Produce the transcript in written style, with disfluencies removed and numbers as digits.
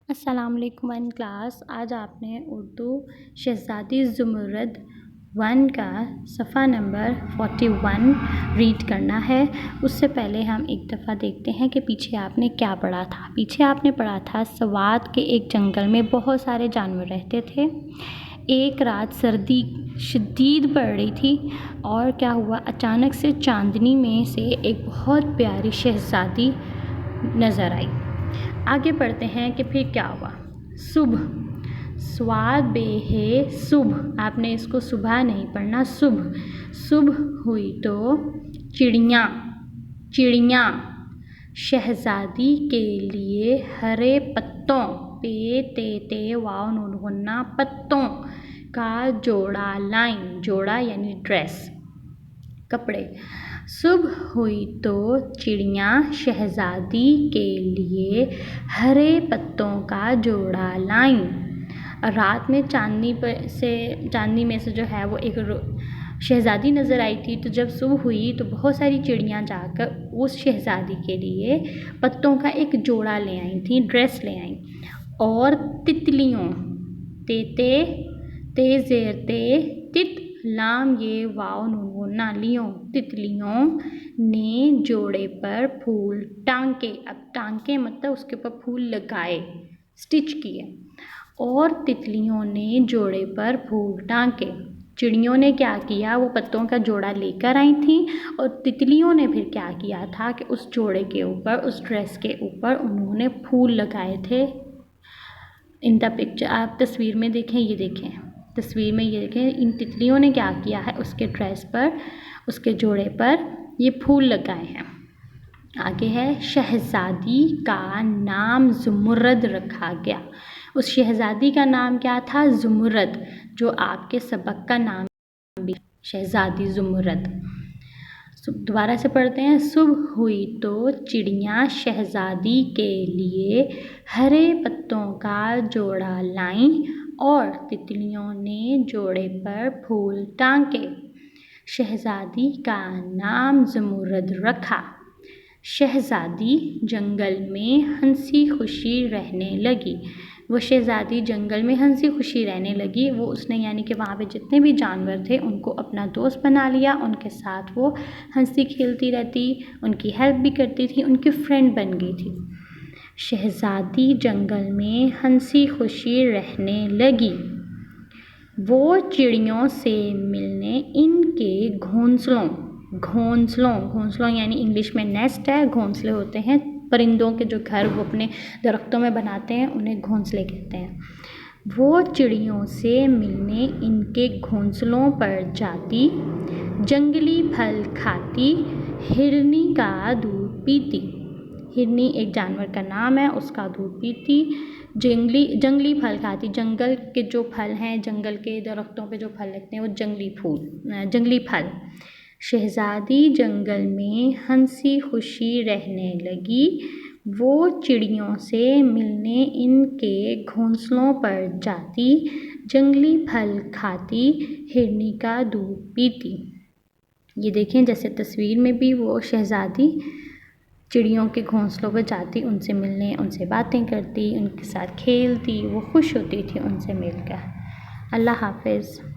अस्सलाम वालेकुम one class. आज आपने उर्दू शहज़ादी ज़ुमरद 1 का सफ़ा नंबर 41 रीड करना है। उससे पहले हम एक दफ़ा देखते हैं कि पीछे आपने क्या पढ़ा था। पीछे आपने पढ़ा था सवात के एक जंगल में बहुत सारे जानवर रहते थे। एक रात सर्दी शदीद पड़ रही थी और क्या हुआ, अचानक से चांदनी में से एक बहुत प्यारी शहज़ादी नज़र आई। आगे पढ़ते हैं कि फिर क्या हुआ। सुबह स्वाद बेहे सुबह, आपने इसको सुबह नहीं पढ़ना, सुबह हुई तो चिड़िया शहज़ादी के लिए हरे पत्तों पे ते ते वाव नून गुन्ना पत्तों का जोड़ा लाइन। जोड़ा यानी ड्रेस, कपड़े। सुबह हुई तो चिड़िया शहज़ादी के लिए हरे पत्तों का जोड़ा लाईं। रात में चांदनी में से जो है वो एक शहज़ादी नज़र आई थी। तो जब सुबह हुई तो बहुत सारी चिड़ियाँ जाकर उस शहज़ादी के लिए पत्तों का एक जोड़ा ले आई थी, ड्रेस ले आई। और तितलियों तित लाम ये वाव नून नालियों, तितलियों ने जोड़े पर फूल टांके। अब टांके मतलब उसके ऊपर फूल लगाए, स्टिच किए। और तितलियों ने जोड़े पर फूल टांके। चिड़ियों ने क्या किया, वो पत्तों का जोड़ा लेकर आई थी और तितलियों ने फिर क्या किया था कि उस जोड़े के ऊपर, उस ड्रेस के ऊपर उन्होंने फूल लगाए थे। इन द पिक्चर, आप तस्वीर में देखें, ये देखें तस्वीर में, ये देखें इन तितलियों ने क्या किया है, उसके ड्रेस पर, उसके जोड़े पर ये फूल लगाए हैं। आगे है, शहज़ादी का नाम ज़ुमरद रखा गया। उस शहज़ादी का नाम क्या था, ज़ुमरद, जो आपके सबक का नाम भी, शहज़ादी ज़ुमरद। दोबारा से पढ़ते हैं। सुबह हुई तो चिड़िया शहज़ादी के लिए हरे पत्तों का जोड़ा लाईं और तितलियों ने जोड़े पर फूल टांके। शहज़ादी का नाम ज़ुमरद रखा। शहज़ादी जंगल में हंसी खुशी रहने लगी। वो शहज़ादी जंगल में हंसी खुशी रहने लगी। वो उसने यानी कि वहाँ पे जितने भी जानवर थे उनको अपना दोस्त बना लिया, उनके साथ वो हंसी खेलती रहती, उनकी हेल्प भी करती थी, उनकी फ्रेंड बन गई थी। शहज़ादी जंगल में हंसी खुशी रहने लगी। वो चिड़ियों से मिलने इनके घोंसलों यानी इंग्लिश में नेस्ट है, घोंसले होते हैं परिंदों के, जो घर वो अपने दरख्तों में बनाते हैं, उन्हें घोंसले कहते हैं। वो चिड़ियों से मिलने इनके घोंसलों पर जाती, जंगली फल खाती, हिरनी का दूध पीती। हिरनी एक जानवर का नाम है, उसका दूध पीती। जंगली फल खाती, जंगल के जो फल हैं, जंगल के दरख्तों पे जो फल लगते हैं वो जंगली फल। शहज़ादी जंगल में हंसी खुशी रहने लगी। वो चिड़ियों से मिलने इनके घोंसलों पर जाती, जंगली फल खाती, हिरनी का दूध पीती। ये देखें, जैसे तस्वीर में भी वो शहज़ादी चिड़ियों के घोंसलों पर जाती, उनसे मिलने, उनसे बातें करती, उनके साथ खेलती, वो खुश होती थी उनसे मिलकर। अल्लाह हाफ़िज़।